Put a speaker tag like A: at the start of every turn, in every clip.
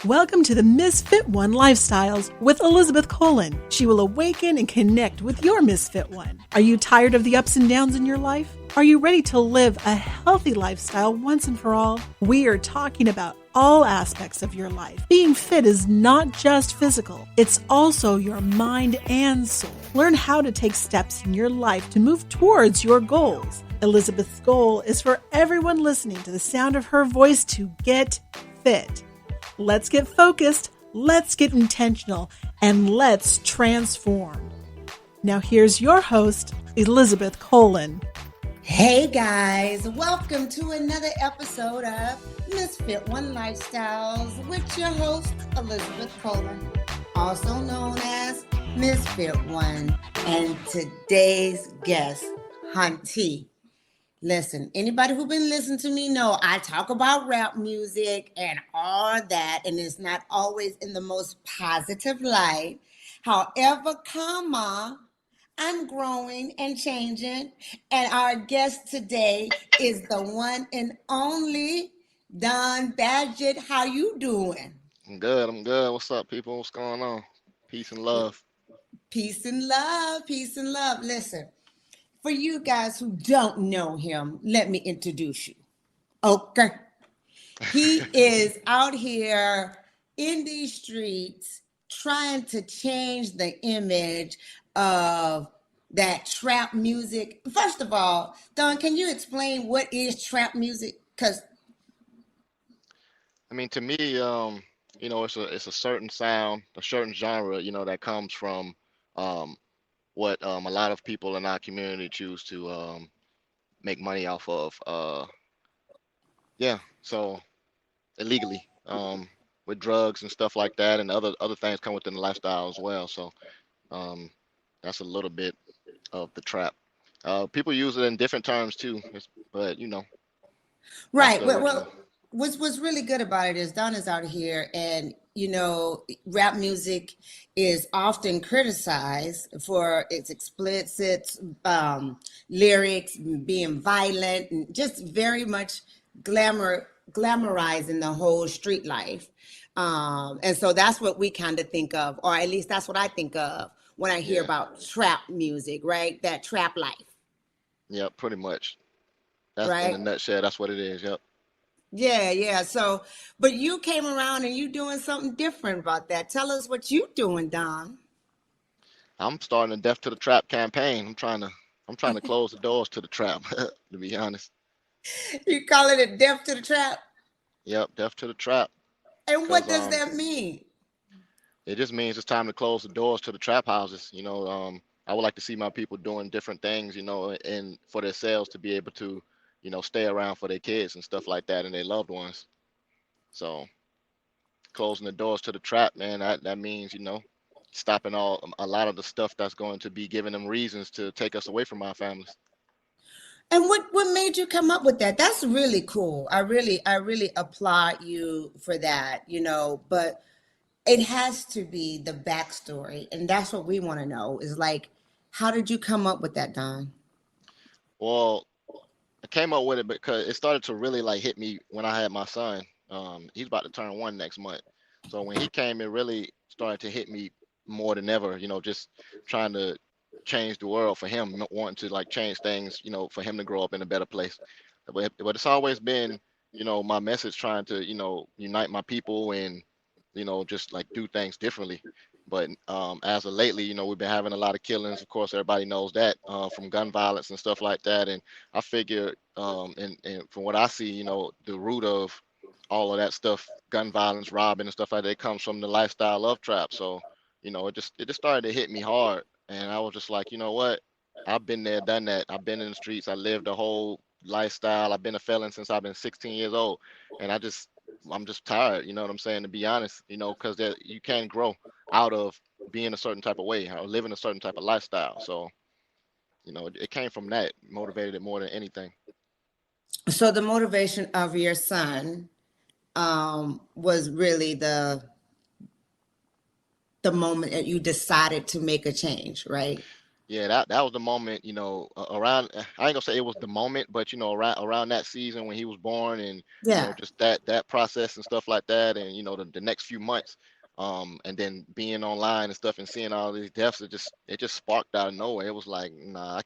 A: Welcome to the Misfit One Lifestyles with Elizabeth Colin. She will awaken and connect with your Misfit One. Are you tired of the ups and downs in your life? Are you ready to live a healthy lifestyle once and for all? We are talking about all aspects of your life. Being fit is not just physical, it's also your mind and soul. Learn how to take steps in your life to move towards your goals. Elizabeth's goal is for everyone listening to the sound of her voice to get fit. Let's get focused, let's get intentional, and let's transform. Now here's your host, Elizabeth Colin.
B: Hey guys, welcome to another episode of Misfit One Lifestyles with your host, Elizabeth Colin, also known as Misfit One, and today's guest, Hunty. Listen, anybody who's been listening to me know I talk about rap music and all that, and it's not always in the most positive light. However, I'm growing and changing, and our guest today is the one and only Don Badgett. How you doing?
C: I'm good. What's up, people? What's going on? Peace and love.
B: Peace and love. Peace and love. Listen, for you guys who don't know him, let me introduce you. Okay. He is out here in these streets trying to change the image of that trap music. First of all, Don, can you explain what is trap music? Because
C: I mean, to me, it's a certain sound, a certain genre, that comes from what a lot of people in our community choose to make money off of. So illegally, with drugs and stuff like that, and other things come within the lifestyle as well. So that's a little bit of the trap. People use it in different terms too, but
B: right.
C: that's the
B: Well,
C: original.
B: what's really good about it is Don is out here, and rap music is often criticized for its explicit lyrics, being violent, and just very much glamorizing the whole street life. And so that's what we kind of think of, or at least that's what I think of when I hear
C: Yeah,
B: about trap music, right? That trap life,
C: yeah, pretty much. That's in a
B: right?
C: nutshell. That's what it is. Yep.
B: Yeah. So, but you came around and you doing something different about that. Tell us what you doing, Don.
C: I'm starting a Death to the Trap campaign. I'm trying to close the doors to the trap, to be honest.
B: You call it a death to the trap?
C: Yep, Death to the Trap.
B: And what
C: Cause
B: does that mean?
C: it just means it's time to close the doors to the trap houses. I would like to see my people doing different things, and for themselves to be able to, stay around for their kids and stuff like that and their loved ones. So closing the doors to the trap, man, that means, stopping a lot of the stuff that's going to be giving them reasons to take us away from our families.
B: And what made you come up with that? That's really cool. I really applaud you for that, but it has to be the backstory. And that's what we want to know is like, how did you come up with that, Don?
C: Well, I came up with it because it started to really like hit me when I had my son. He's about to turn 1 next month. So when he came, it really started to hit me more than ever, just trying to change the world for him, wanting to like change things, for him to grow up in a better place. But it's always been, my message trying to, unite my people and, just like do things differently. But as of lately, we've been having a lot of killings. Of course, everybody knows that from gun violence and stuff like that. And I figure, and from what I see, the root of all of that stuff, gun violence, robbing, and stuff like that, comes from the lifestyle of trap. So, it just started to hit me hard, and I was just like, you know what? I've been there, done that. I've been in the streets. I lived a whole lifestyle. I've been a felon since I've been 16 years old, and I'm just tired. You know what I'm saying? To be honest, because you can't grow out of being a certain type of way or living a certain type of lifestyle. So, it came from that, motivated it more than anything.
B: So the motivation of your son was really the moment that you decided to make a change, right?
C: Yeah, that was the moment, around. I ain't gonna say it was the moment, but around that season when he was born, and
B: Yeah.
C: just that process and stuff like that, and the next few months, and then being online and stuff and seeing all these deaths, it just sparked out of nowhere. It was like, nah, I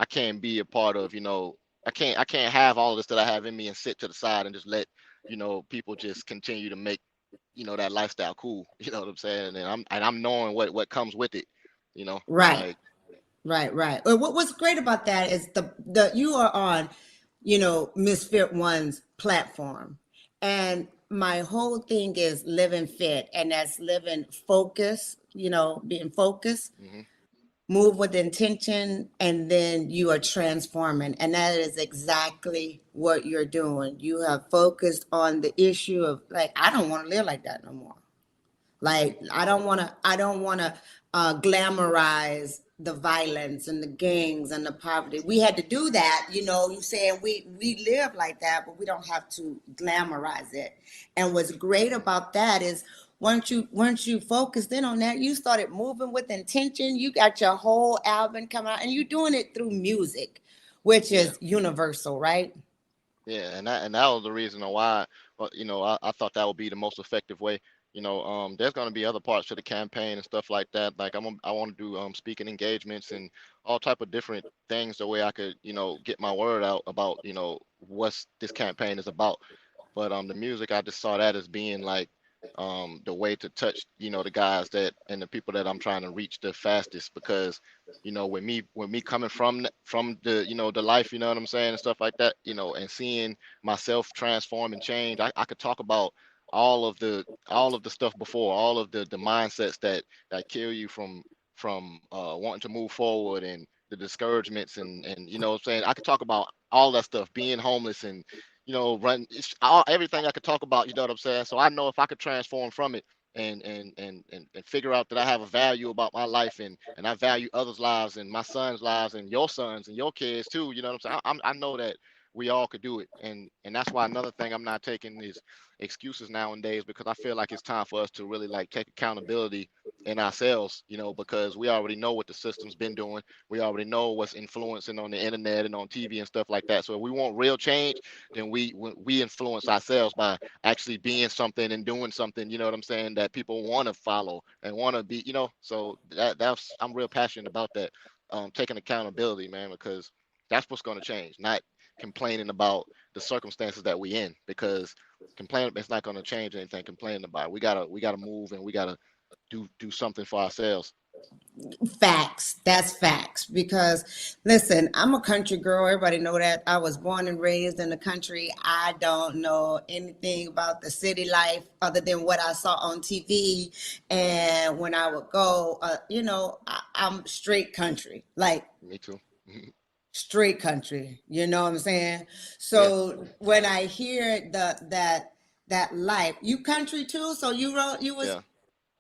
C: can't be a part of, I can't have all this that I have in me and sit to the side and just let people just continue to make that lifestyle cool. You know what I'm saying? And I'm knowing what comes with it.
B: Right.
C: Like.
B: Right, right. Well, what's great about that is the you are on, Misfit One's platform, and my whole thing is living fit, and that's living focus. Being focused,
C: Mhm.
B: move with intention, and then you are transforming, and that is exactly what you're doing. You have focused on the issue of like, I don't want to live like that no more. Like I don't want to glamorize the violence and the gangs and the poverty. We had to do that, you saying we live like that, but we don't have to glamorize it. And what's great about that is once you focused in on that, you started moving with intention. You got your whole album coming out and you're doing it through music, which
C: Yeah.
B: is universal, right?
C: Yeah, and that was the reason why, I thought that would be the most effective way. There's going to be other parts to the campaign and stuff like that. Like I want to do speaking engagements and all type of different things, the way I could, get my word out about, what's this campaign is about. But the music, I just saw that as being like the way to touch, the guys that and the people that I'm trying to reach the fastest. Because when me coming from the the life, you know what I'm saying, and stuff like that, and seeing myself transform and change, I could talk about all of the stuff before, all of the mindsets that kill you from wanting to move forward, and the discouragements, and what I'm saying. I could talk about all that stuff, being homeless, and run, everything I could talk about. You know what I'm saying? So I know if I could transform from it, and figure out that I have a value about my life, and I value others' lives, and my son's lives, and your sons and your kids too. You know what I'm saying? I know that we all could do it, and that's why another thing I'm not taking is excuses nowadays, because I feel like it's time for us to really like take accountability in ourselves. Because we already know what the system's been doing. We already know what's influencing on the internet and on TV and stuff like that. So if we want real change, then we influence ourselves by actually being something and doing something. You know what I'm saying? That people want to follow and want to be. So that's I'm real passionate about that. Taking accountability, man, because that's what's going to change. Not complaining about the circumstances that we in, because complaining, it's not going to change anything. Complaining about it. We gotta move, and we gotta do something for ourselves.
B: Facts. That's facts. Because listen, I'm a country girl. Everybody know that. I was born and raised in the country. I don't know anything about the city life other than what I saw on TV. And when I would go, I'm straight country, like
C: Me too.
B: straight country. You know what I'm saying?
C: Yeah.
B: So when I hear that life, you country too. So you was
C: Yeah.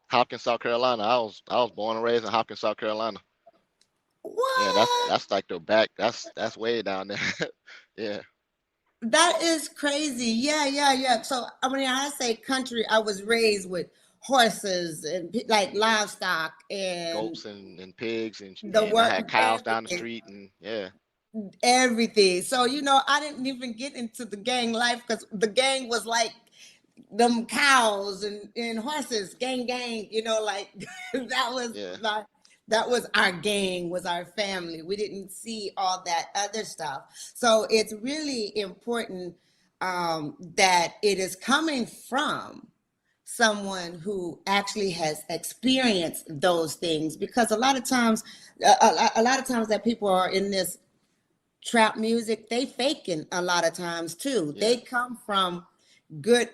C: Hopkins, South Carolina. I was born and raised in Hopkins, South Carolina. Yeah, that's
B: what?
C: that's like the back. That's way down there. Yeah.
B: That is crazy. Yeah, yeah, yeah. So I mean, I say country. I was raised with horses and like livestock and
C: Goats and pigs, and
B: the
C: and I
B: work,
C: had cows down the
B: everything,
C: street, and yeah.
B: everything. So I didn't even get into the gang life because the gang was like them cows and horses, gang, gang. Like that was
C: Yeah.
B: like that was our gang, was our family. We didn't see all that other stuff. So it's really important that it is coming from someone who actually has experienced those things, because a lot of times a lot of times that people are in this trap music, they faking a lot of times too.
C: Yeah.
B: They come from good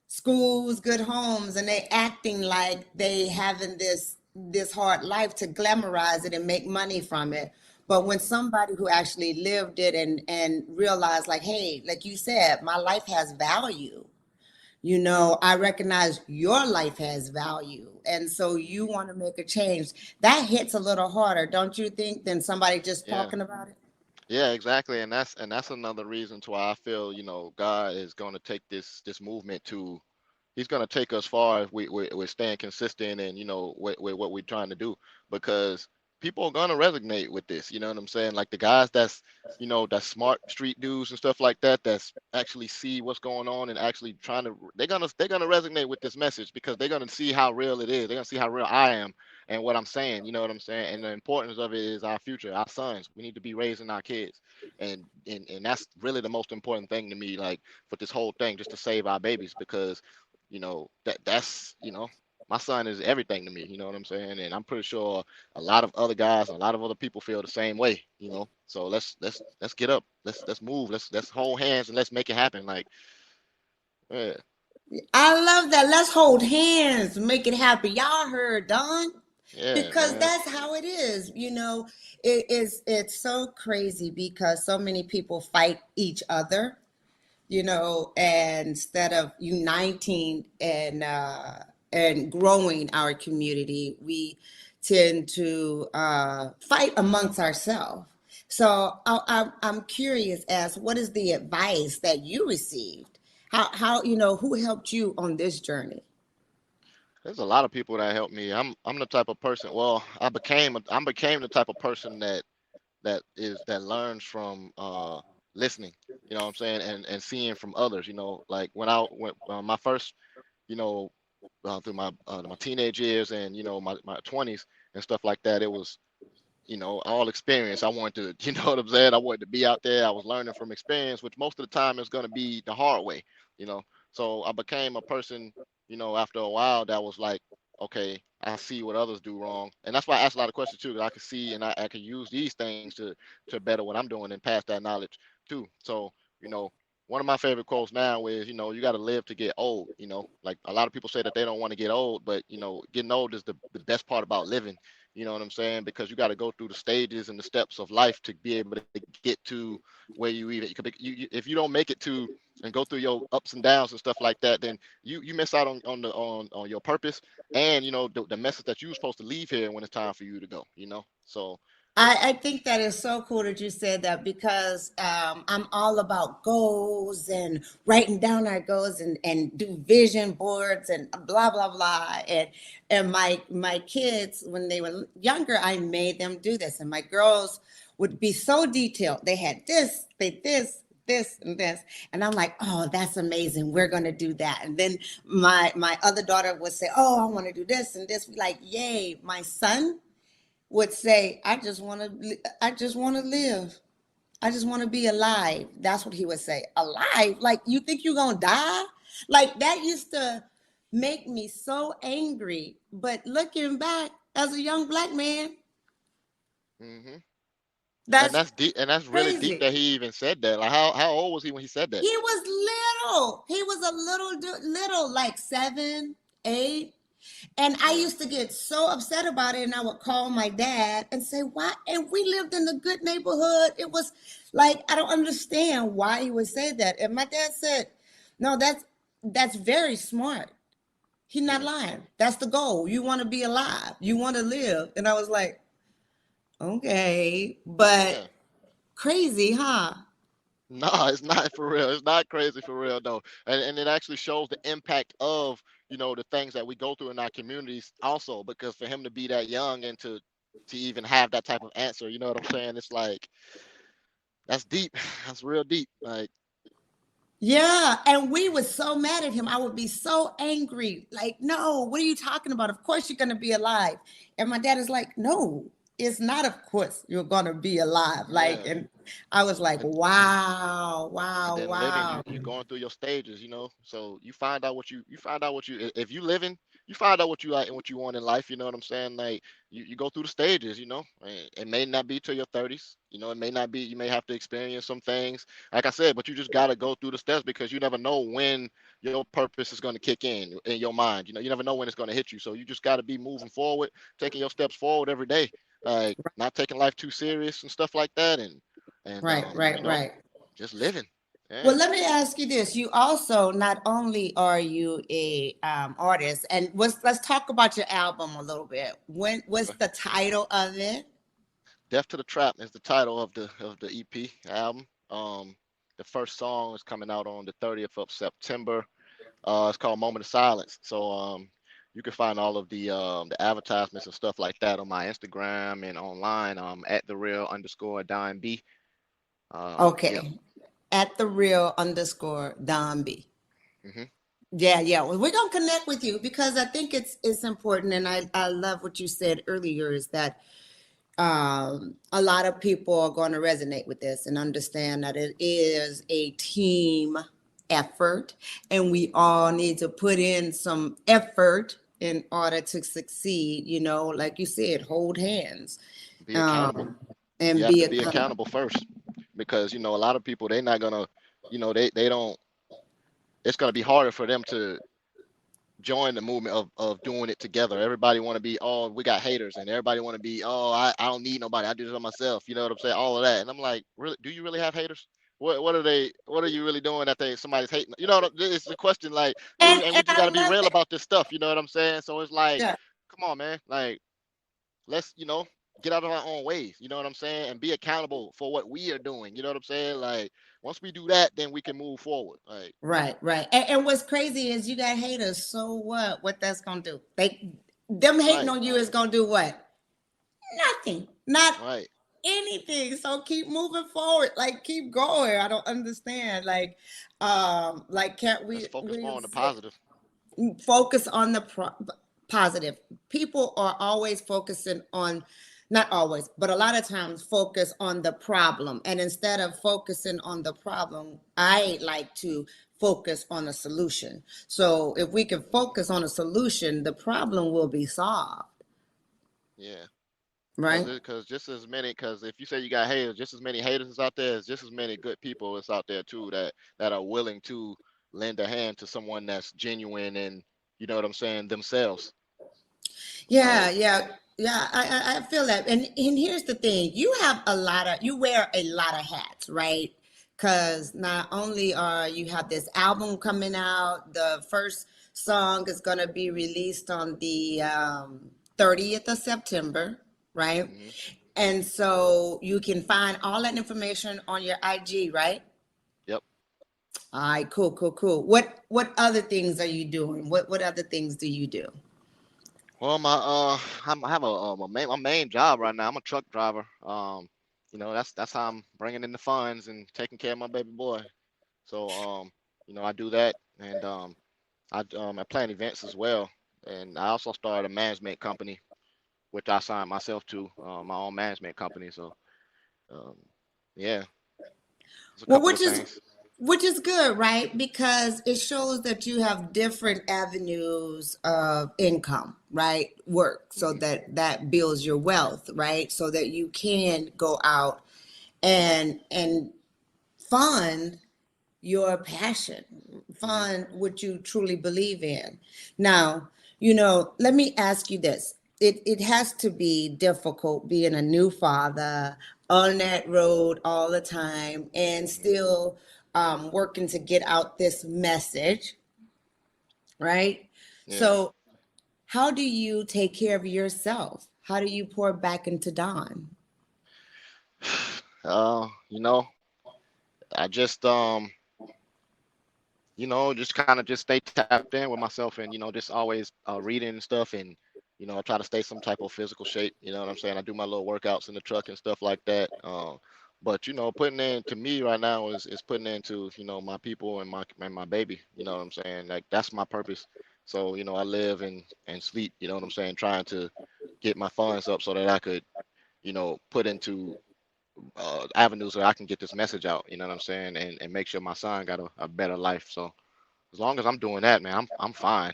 B: schools, good homes, and they acting like they having this hard life to glamorize it and make money from it. But when somebody who actually lived it and realized, like, hey, like you said, my life has value. I recognize your life has value. And so you want to make a change. That hits a little harder, don't you think, than somebody just
C: Yeah.
B: talking about it?
C: Yeah, exactly. And that's another reason to why I feel, God is going to take this movement to. He's going to take us far if we're staying consistent, and with what we're trying to do. Because people are gonna resonate with this. You know what I'm saying? Like the guys that's that's smart street dudes and stuff like that. That's actually see what's going on and actually trying to. They're gonna resonate with this message because they're gonna see how real it is. They're gonna see how real I am and what I'm saying. You know what I'm saying? And the importance of it is our future, our sons. We need to be raising our kids, and that's really the most important thing to me. Like for this whole thing, just to save our babies because that's my son is everything to me. You know what I'm saying? And I'm pretty sure a lot of other guys, a lot of other people feel the same way. So let's get up. Let's move. Let's hold hands and let's make it happen. Like, yeah,
B: I love that. Let's hold hands, make it happen. Y'all heard Don?
C: yeah,
B: Because
C: man.
B: that's how it is. It's so crazy because so many people fight each other, and instead of uniting and growing our community, we tend to fight amongst ourselves. So I'm curious as what is the advice that you received? How who helped you on this journey?
C: There's a lot of people that helped me. I'm the type of person. Well, I became the type of person that learns from listening. You know what I'm saying, and seeing from others. Like when I went my first, you know, through my teenage years and my 20s and stuff like that. It was all experience. I wanted to, you know what I'm saying? I wanted to be out there. I was learning from experience, which most of the time is going to be the hard way, you know. So I became a person, after a while that was like, okay, I see what others do wrong. And that's why I ask a lot of questions too, because I can see and I can use these things to better what I'm doing and pass that knowledge too. So, you know, one of my favorite quotes now is, you got to live to get old, like a lot of people say that they don't want to get old, but getting old is the best part about living. You know what I'm saying? Because you got to go through the stages and the steps of life to be able to get to where you even if you don't make it to and go through your ups and downs and stuff like that, then you miss out on your purpose and the message that you were supposed to leave here when it's time for you to go. So
B: I think that is so cool that you said that because I'm all about goals and writing down our goals and do vision boards and blah blah blah and my kids when they were younger I made them do this and my girls would be so detailed. They had this and this and I'm like, oh, that's amazing, we're going to do that. And then my other daughter would say, oh, I want to do this and this. We like, yay. My son would say, I just want to live. I just want to be alive. That's what he would say. Alive? Like you think you're going to die? Like that used to make me so angry. But looking back as a young black man,
C: hmm and
B: that's
C: that's deep, and that's really deep
B: crazy.
C: that he even said that. Like how old was he when he said that?
B: He was little. He was a little, like 7, 8. And I
C: Yeah.
B: used to get so upset about it, and I would call my dad and say, "Why?" And we lived in a good neighborhood. It was like I don't understand why he would say that. And my dad said, "No, that's very smart. He's not
C: Yeah.
B: lying. That's the goal. You want to be alive. You want to live." And I was like, "Okay, but
C: Yeah.
B: crazy, huh?"
C: No, it's not for real. It's not crazy for real, though. And it actually shows the impact of, the things that we go through in our communities also, because for him to be that young and to even have that type of answer, you know what I'm saying? It's like that's deep. That's real deep. Like,
B: Yeah, and we were so mad at him. I would be so angry. Like, no, what are you talking about? Of course you're gonna be alive. And my dad is like, no, it's not of course you're gonna be alive. Like,
C: yeah.
B: and I was like,
C: And
B: wow,
C: and
B: wow,
C: then living,
B: wow.
C: you going through your stages, so you find out what you find out what you if you living, you find out what you like and what you want in life. You know what I'm saying? Like you go through the stages. It may not be till your 30s. It may not be. You may have to experience some things, like I said, but you just got to go through the steps because you never know when your purpose is going to kick in your mind. You never know when it's going to hit you, so you just got to be moving forward, taking your steps forward every day, like not taking life too serious and stuff like that, and
B: Right, right, right.
C: just living.
B: Well,
C: Yeah.
B: let me ask you this. You also not only are you a artist, and let's talk about your album a little bit. What's
C: Okay.
B: the title of it?
C: Death to the Trap is the title of the EP album. The first song is coming out on the 30th of September. It's called Moment of Silence. So you can find all of the advertisements and stuff like that on my Instagram and online, at the real underscore Don B. Yep.
B: Okay. At the real underscore Don B.
C: Hmm.
B: Yeah, yeah. Well, we're gonna connect with you because I think it's important, and I love what you said earlier is that a lot of people are going to resonate with this and understand that it is a team effort, and we all need to put in some effort in order to succeed. You know, like you said, hold hands,
C: Be accountable.
B: um,
C: You
B: and
C: have
B: be
C: to be
B: accountable.
C: accountable first, because a lot of people, they're not gonna, they don't. It's gonna be harder for them to join the movement of doing it together. Everybody want to be, oh, we got haters, and everybody want to be, oh, I don't need nobody. I do this on myself. You know what I'm saying? All of that. And I'm like, really? Do you really have haters? What are they? What are you really doing that somebody's hating? It's the question. Like, and
B: And
C: we just got
B: I
C: to be
B: love
C: real
B: that.
C: about this stuff. You know what I'm saying? So it's like,
B: Yeah,
C: come on, man. Like, let's get out of our own ways. You know what I'm saying? And be accountable for what we are doing. You know what I'm saying? Like, once we do that, then we can move forward. Like,
B: right, right. And what's crazy is you got haters. So what? What that's gonna do? Them hating
C: right,
B: on you is gonna do what? Nothing. Not
C: right.
B: anything. So keep moving forward. Like keep going. I don't understand. Like can't
C: Let's
B: we
C: focus more on
B: Williams
C: the
B: say
C: positive.
B: focus on the positive. People are always focusing on, not always, but a lot of times focus on the problem. And instead of focusing on the problem, I like to focus on a solution. So if we can focus on a solution, the problem will be solved,
C: Yeah.
B: right?
C: Because just as many, because if you say you got haters, just as many haters is out there, as just as many good people is out there too, that are willing to lend a hand to someone that's genuine, and you know what I'm saying, themselves.
B: Yeah,
C: Like,
B: yeah, yeah. I feel that. And here's the thing: you wear a lot of hats, right? Because not only are you have this album coming out, the first song is going to be released on the 30th of September, right?
C: hmm,
B: And so you can find all that information on your IG, right?
C: yep.
B: All right, cool, cool, cool. What other things are you doing? What other things do you do?
C: Well, I have my main job right now. I'm a truck driver. That's how I'm bringing in the funds and taking care of my baby boy. So, I do that, and I plan events as well, and I also started a management company, which I signed myself to, my own management company. So, um, yeah, there's a
B: Well,
C: couple of things.
B: which is good, right? Because it shows that you have different avenues of income, right? Work, so
C: Hmm.
B: that builds your wealth, right? So that you can go out and fund your passion,
C: Hmm.
B: fund what you truly believe in. Now, let me ask you this. It has to be difficult being a new father on that road all the time and
C: Hmm.
B: still working to get out this message, right?
C: Yeah.
B: So, how do you take care of yourself? How do you pour back into Don?
C: You know, I just kind of just stay tapped in with myself, and just always reading and stuff, and I try to stay some type of physical shape. You know what I'm saying? I do my little workouts in the truck and stuff like that. But putting in to me right now is putting into my people and my baby. You know what I'm saying? Like, that's my purpose. So I live and sleep. You know what I'm saying? Trying to get my funds up so that I could put into avenues where I can get this message out. You know what I'm saying? And make sure my son got a better life. So as long as I'm doing that, man, I'm fine.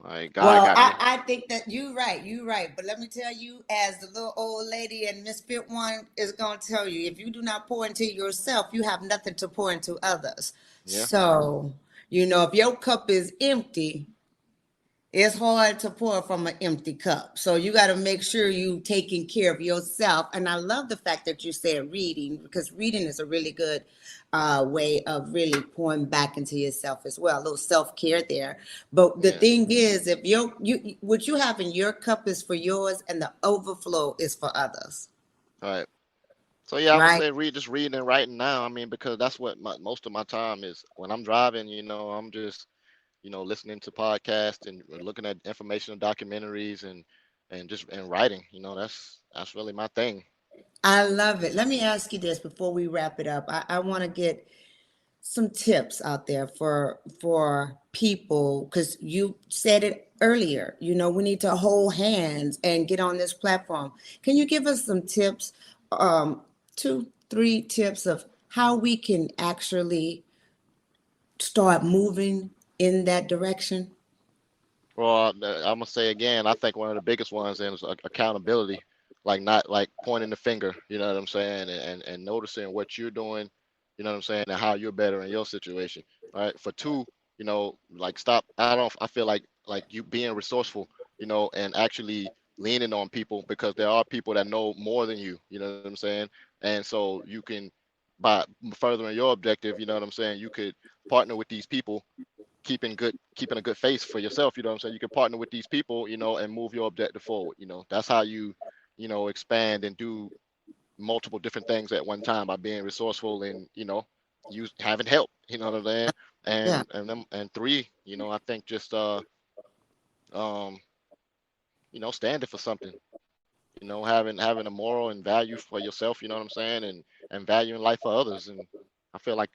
C: Like, God
B: Well,
C: got
B: I,
C: me.
B: I think that you're right. You're right. But let me tell you, as the little old lady and Misfit One is going to tell you, if you do not pour into yourself, you have nothing to pour into others.
C: Yeah.
B: So, if your cup is empty, it's hard to pour from an empty cup. So you got to make sure you taking care of yourself. And I love the fact that you said reading, because reading is a really good way of really pouring back into yourself as well. A little self-care there. But the
C: Yeah.
B: thing is, if what you have in your cup is for yours and the overflow is for others,
C: All right. So yeah, I would
B: right?
C: say just reading and writing now. I mean, because that's what most of my time is when I'm driving. I'm just listening to podcasts and looking at informational documentaries and writing. That's really my thing.
B: I love it. Let me ask you this before we wrap it up. I want to get some tips out there for people, because you said it earlier. We need to hold hands and get on this platform. Can you give us some tips, 2 3 tips of how we can actually start moving in that direction?
C: Well, I'm gonna say again, I think one of the biggest ones is accountability, like not like pointing the finger, you know what I'm saying, and noticing what you're doing, you know what I'm saying, and how you're better in your situation. Right. For two, like stop. I feel like you being resourceful, and actually leaning on people because there are people that know more than you. You know what I'm saying, and so you can by furthering your objective, you know what I'm saying, you could partner with these people keeping a good face for yourself, you know what I'm saying? You can partner with these people, and move your objective forward. That's how you expand and do multiple different things at one time by being resourceful and, use having help, you know what I'm saying?
B: Yeah.
C: And three, I think just um, standing for something, having a moral and value for yourself, you know what I'm saying? And valuing life for others. And I feel like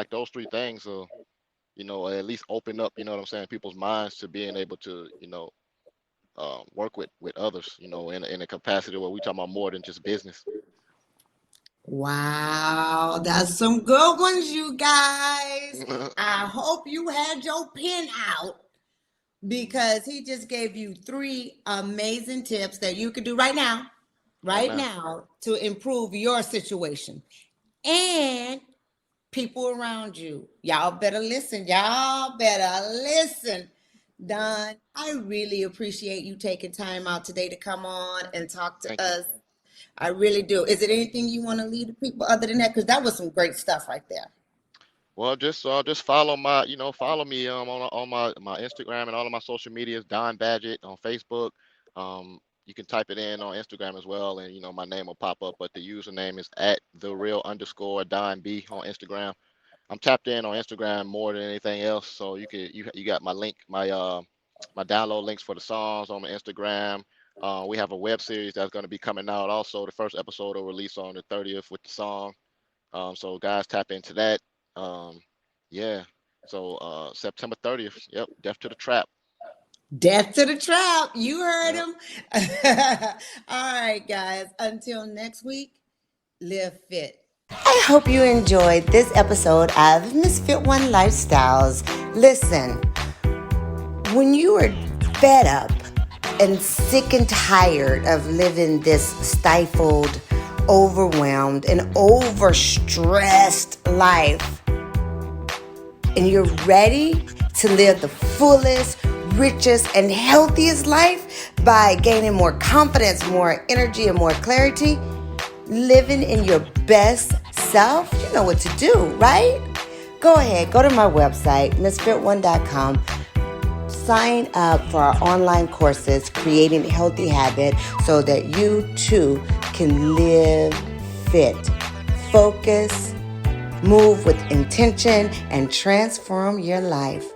C: those three things are at least open up, you know what I'm saying, people's minds to being able to, work with others, in a capacity where we talking about more than just business.
B: Wow, that's some good ones, you guys. I hope you had your pen out, because he just gave you 3 amazing tips that you could do
C: Right
B: right
C: now.
B: now, to improve your situation and people around you. Y'all better listen. Y'all better listen. Don, I really appreciate you taking time out today to come on and talk to
C: Thank you.
B: us. I really do. Is it anything you want to leave the people other than that? Because that was some great stuff right there.
C: Well, just follow me on my Instagram and all of my social medias, Don Badgett on Facebook. You can type it in on Instagram as well, and my name will pop up. But the username is at the real underscore Don B on Instagram. I'm tapped in on Instagram more than anything else, so you got my link, my download links for the songs on my Instagram. We have a web series that's going to be coming out. Also, the first episode will release on the 30th with the song. So guys, tap into that. Um, yeah. So September 30th. Yep. Death to the Trap.
B: Death to the trap. You heard
C: Yep.
B: him. All right, guys. Until next week, live fit. I hope you enjoyed this episode of Misfit One Lifestyles. Listen, when you are fed up and sick and tired of living this stifled, overwhelmed, and overstressed life, and you're ready to live the fullest, richest, and healthiest life by gaining more confidence, more energy, and more clarity, living in your best self, you know what to do, right? Go ahead, go to my website, misfit1.com. Sign up for our online courses, Creating Healthy Habit, so that you too can live fit, focus, move with intention, and transform your life.